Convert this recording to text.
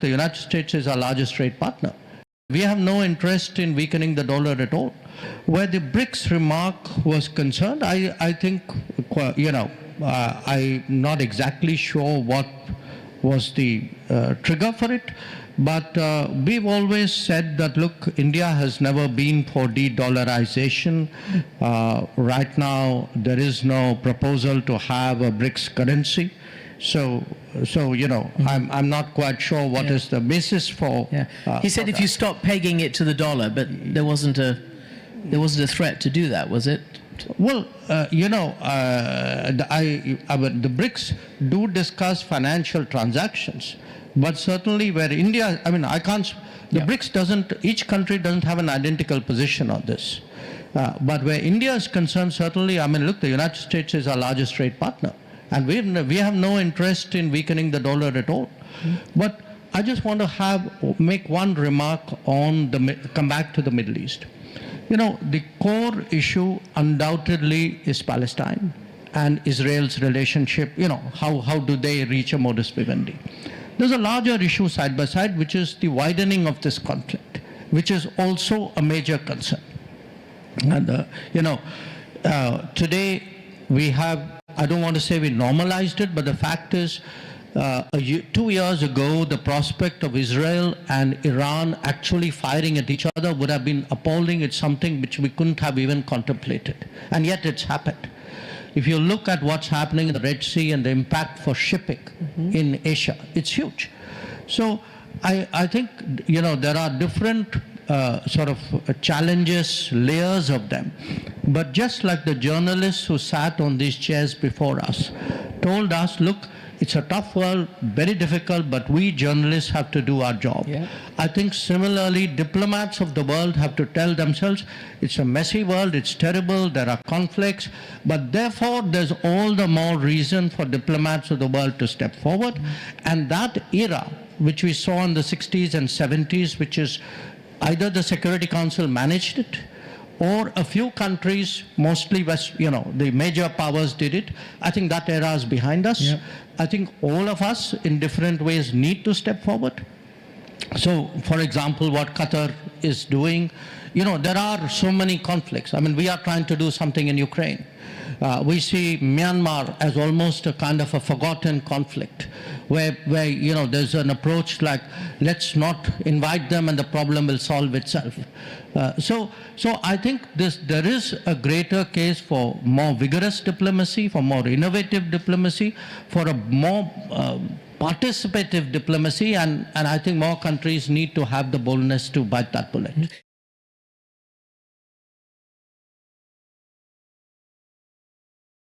The United States is our largest trade partner. We have no interest in weakening the dollar at all. Where the BRICS remark was concerned, I think, I'm not exactly sure what was the trigger for it, but we've always said that, look, India has never been for de-dollarization. Right now, there is no proposal to have a BRICS currency. So I'm not quite sure what is the basis for. He said if you stop pegging it to the dollar, but there wasn't a threat to do that, was it? Well, the BRICS do discuss financial transactions, but certainly where India, BRICS doesn't, each country doesn't have an identical position on this. But where India is concerned, certainly, look, the United States is our largest trade partner. And we have no interest in weakening the dollar at all. But I just want to make one remark on come back to the Middle East. The core issue undoubtedly is Palestine and Israel's relationship. How do they reach a modus vivendi? There's a larger issue side by side, which is the widening of this conflict, which is also a major concern. And, today we have, I don't want to say we normalized it, but the fact is 2 years ago, the prospect of Israel and Iran actually firing at each other would have been appalling. It's something which we couldn't have even contemplated. And yet it's happened. If you look at what's happening in the Red Sea and the impact for shipping in Asia, it's huge. So I think, there are different challenges, layers of them. But just like the journalists who sat on these chairs before us told us, look, it's a tough world, very difficult, but we journalists have to do our job. I think similarly, diplomats of the world have to tell themselves, it's a messy world, it's terrible, there are conflicts, but therefore there's all the more reason for diplomats of the world to step forward. And that era, which we saw in the 60s and 70s, which is either the Security Council managed it, or a few countries, mostly the major powers did it. I think that era is behind us. I think all of us in different ways need to step forward. So, for example, what Qatar is doing, there are so many conflicts. We are trying to do something in Ukraine. We see Myanmar as almost a kind of a forgotten conflict, where there's an approach like, let's not invite them and the problem will solve itself. So I think there is a greater case for more vigorous diplomacy, for more innovative diplomacy, for a more participative diplomacy, and I think more countries need to have the boldness to bite that bullet.